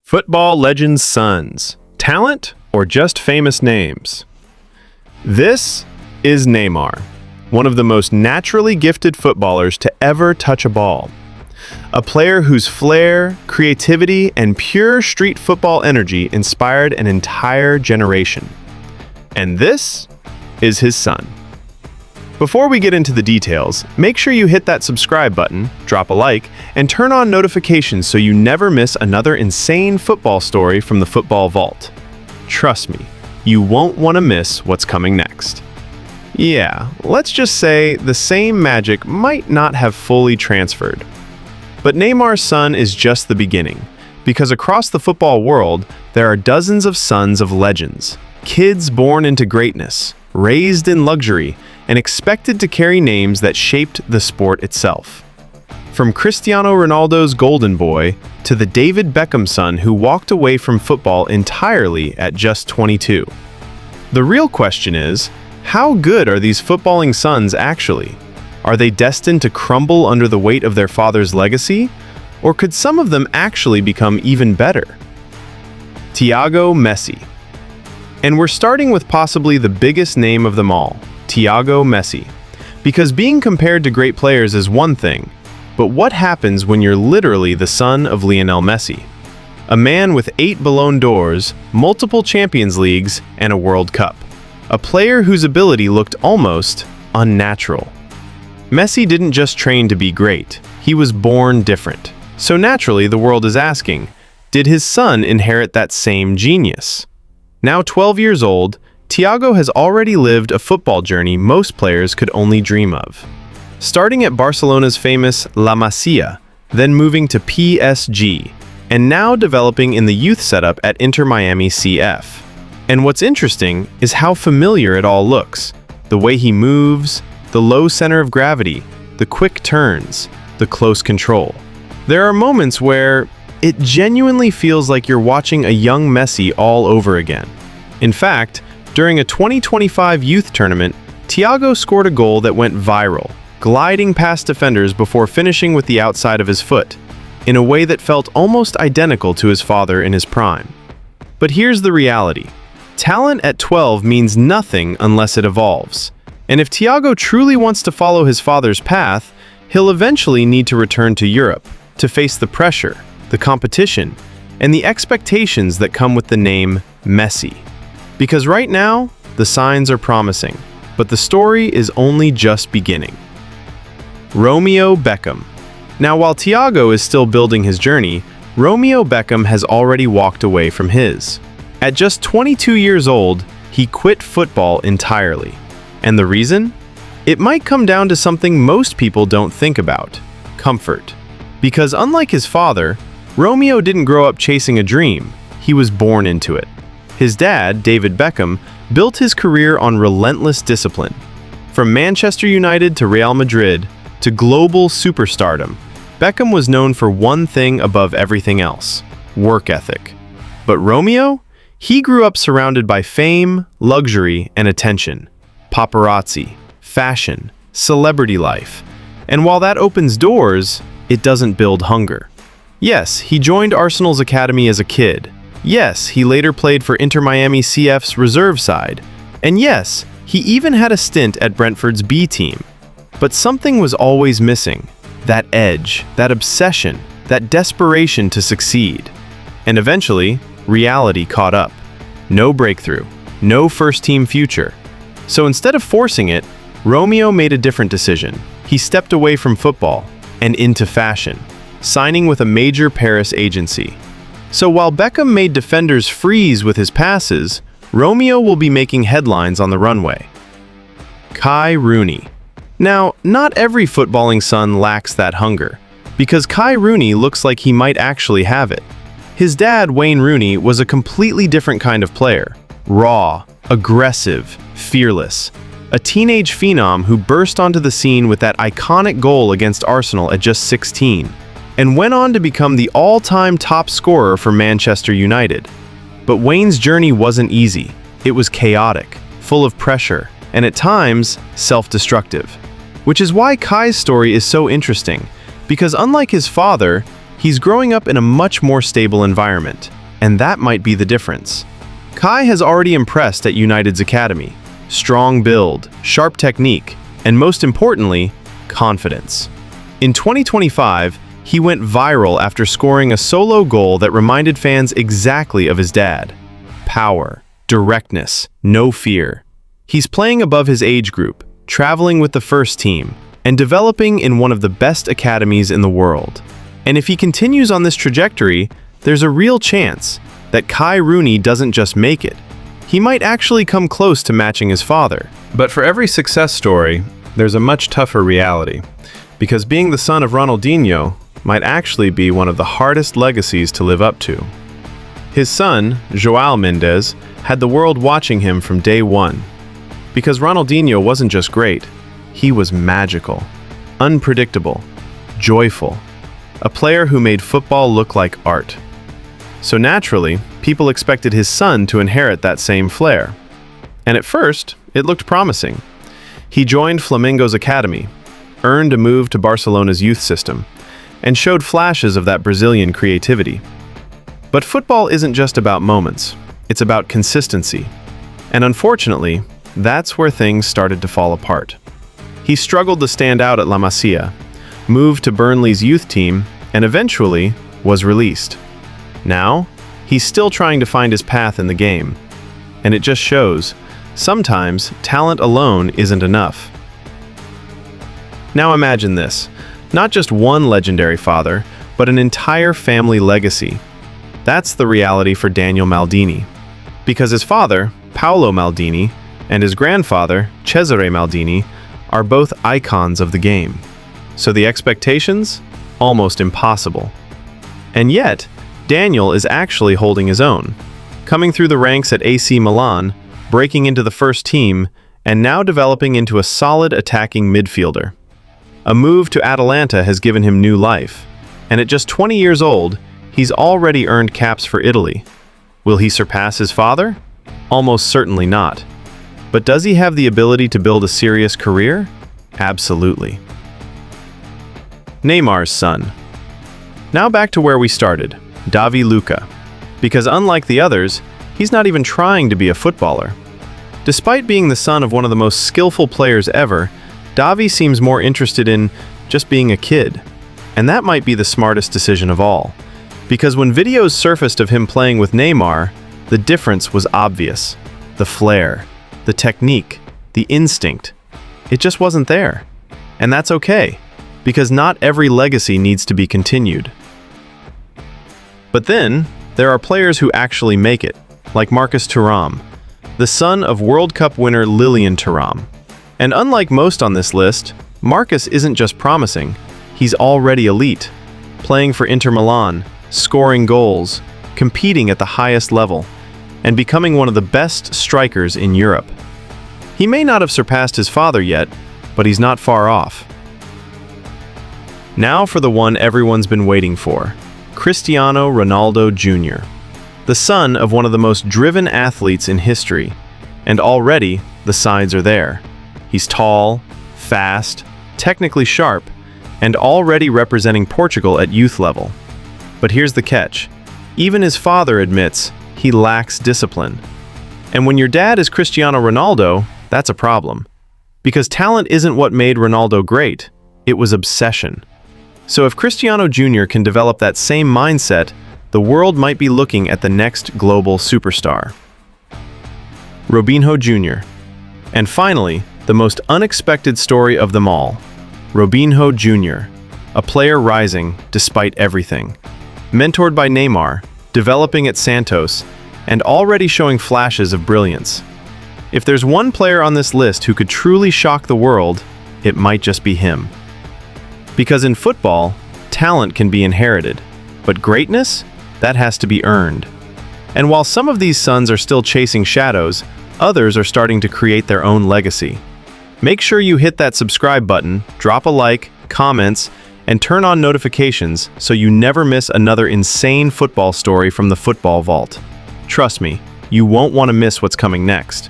Football legends' sons. Talent or just famous names? This is Neymer, one of the most naturally gifted footballers to ever touch a ball. A player whose flair, creativity, and pure street football energy inspired an entire generation. And this is his son. Before we get into the details, make sure you hit that subscribe button, drop a like, and turn on notifications so you never miss another insane football story from the Football Vault. Trust me, you won't want to miss what's coming next. Yeah, let's just say the same magic might not have fully transferred. But Neymar's son is just the beginning, because across the football world, there are dozens of sons of legends, kids born into greatness, raised in luxury, and expected to carry names that shaped the sport itself. From Cristiano Ronaldo's golden boy to the David Beckham son who walked away from football entirely at just 22. The real question is, how good are these footballing sons actually? Are they destined to crumble under the weight of their father's legacy? Or could some of them actually become even better? Thiago Messi. And we're starting with possibly the biggest name of them all, Thiago Messi. Because being compared to great players is one thing, but what happens when you're literally the son of Lionel Messi? A man with 8 Ballon d'Ors, multiple Champions Leagues, and a World Cup. A player whose ability looked almost unnatural. Messi didn't just train to be great, he was born different. So naturally, the world is asking, did his son inherit that same genius? Now 12 years old, Thiago has already lived a football journey most players could only dream of. Starting at Barcelona's famous La Masia, then moving to PSG, and now developing in the youth setup at Inter Miami CF. And what's interesting is how familiar it all looks. The way he moves, the low center of gravity, the quick turns, the close control. There are moments where it genuinely feels like you're watching a young Messi all over again. In fact, during a 2025 youth tournament, Thiago scored a goal that went viral, gliding past defenders before finishing with the outside of his foot, in a way that felt almost identical to his father in his prime. But here's the reality. Talent at 12 means nothing unless it evolves. And if Thiago truly wants to follow his father's path, he'll eventually need to return to Europe to face the pressure, the competition, and the expectations that come with the name Messi. Because right now, the signs are promising, but the story is only just beginning. Romeo Beckham. Now, while Thiago is still building his journey, Romeo Beckham has already walked away from his. At just 22 years old, he quit football entirely. And the reason? It might come down to something most people don't think about: comfort. Because unlike his father, Romeo didn't grow up chasing a dream, he was born into it. His dad, David Beckham, built his career on relentless discipline. From Manchester United to Real Madrid to global superstardom, Beckham was known for one thing above everything else: work ethic. But Romeo? He grew up surrounded by fame, luxury, and attention. Paparazzi, fashion, celebrity life. And while that opens doors, it doesn't build hunger. Yes, he joined Arsenal's academy as a kid. Yes, he later played for Inter Miami CF's reserve side. And yes, he even had a stint at Brentford's B team. But something was always missing. That edge, that obsession, that desperation to succeed. And eventually, reality caught up. No breakthrough, no first-team future. So instead of forcing it, Romeo made a different decision. He stepped away from football and into fashion, signing with a major Paris agency. So while Beckham made defenders freeze with his passes, Romeo will be making headlines on the runway. Kai Rooney. Now, not every footballing son lacks that hunger, because Kai Rooney looks like he might actually have it. His dad, Wayne Rooney, was a completely different kind of player. Raw, aggressive, fearless. A teenage phenom who burst onto the scene with that iconic goal against Arsenal at just 16, and went on to become the all-time top scorer for Manchester United. But Wayne's journey wasn't easy. It was chaotic, full of pressure, and at times, self-destructive. Which is why Kai's story is so interesting, because unlike his father, he's growing up in a much more stable environment. And that might be the difference. Kai has already impressed at United's academy. Strong build, sharp technique, and most importantly, confidence. In 2025, he went viral after scoring a solo goal that reminded fans exactly of his dad. Power, directness, no fear. He's playing above his age group, traveling with the first team, and developing in one of the best academies in the world. And if he continues on this trajectory, there's a real chance that Kai Rooney doesn't just make it. He might actually come close to matching his father. But for every success story, there's a much tougher reality. Because being the son of Ronaldinho might actually be one of the hardest legacies to live up to. His son, João Mendes, had the world watching him from day one. Because Ronaldinho wasn't just great, he was magical, unpredictable, joyful, a player who made football look like art. So naturally, people expected his son to inherit that same flair. And at first, it looked promising. He joined Flamengo's academy, earned a move to Barcelona's youth system, and showed flashes of that Brazilian creativity. But football isn't just about moments, it's about consistency. And unfortunately, that's where things started to fall apart. He struggled to stand out at La Masia, moved to Burnley's youth team, and eventually was released. Now, he's still trying to find his path in the game. And it just shows, sometimes talent alone isn't enough. Now imagine this, not just one legendary father, but an entire family legacy. That's the reality for Daniel Maldini. Because his father, Paolo Maldini, and his grandfather, Cesare Maldini, are both icons of the game. So the expectations? Almost impossible. And yet, Daniel is actually holding his own, coming through the ranks at AC Milan, breaking into the first team, and now developing into a solid attacking midfielder. A move to Atalanta has given him new life, and at just 20 years old, he's already earned caps for Italy. Will he surpass his father? Almost certainly not. But does he have the ability to build a serious career? Absolutely. Neymar's son. Now back to where we started, Davi Luca. Because unlike the others, he's not even trying to be a footballer. Despite being the son of one of the most skillful players ever, Davi seems more interested in just being a kid. And that might be the smartest decision of all. Because when videos surfaced of him playing with Neymar, the difference was obvious. The flair, the technique, the instinct. It just wasn't there. And that's okay, because not every legacy needs to be continued. But then, there are players who actually make it, like Marcus Thuram, the son of World Cup winner Lilian Thuram. And unlike most on this list, Marcus isn't just promising, he's already elite, playing for Inter Milan, scoring goals, competing at the highest level, and becoming one of the best strikers in Europe. He may not have surpassed his father yet, but he's not far off. Now for the one everyone's been waiting for, Cristiano Ronaldo Jr., the son of one of the most driven athletes in history, and already the signs are there. He's tall, fast, technically sharp, and already representing Portugal at youth level. But here's the catch. Even his father admits he lacks discipline. And when your dad is Cristiano Ronaldo, that's a problem. Because talent isn't what made Ronaldo great, it was obsession. So if Cristiano Jr. can develop that same mindset, the world might be looking at the next global superstar. Robinho Jr. And finally, the most unexpected story of them all, Robinho Jr., a player rising despite everything. Mentored by Neymar, developing at Santos, and already showing flashes of brilliance. If there's one player on this list who could truly shock the world, it might just be him. Because in football, talent can be inherited, but greatness, that has to be earned. And while some of these sons are still chasing shadows, others are starting to create their own legacy. Make sure you hit that subscribe button, drop a like, comments, and turn on notifications so you never miss another insane football story from the Football Vault. Trust me, you won't want to miss what's coming next.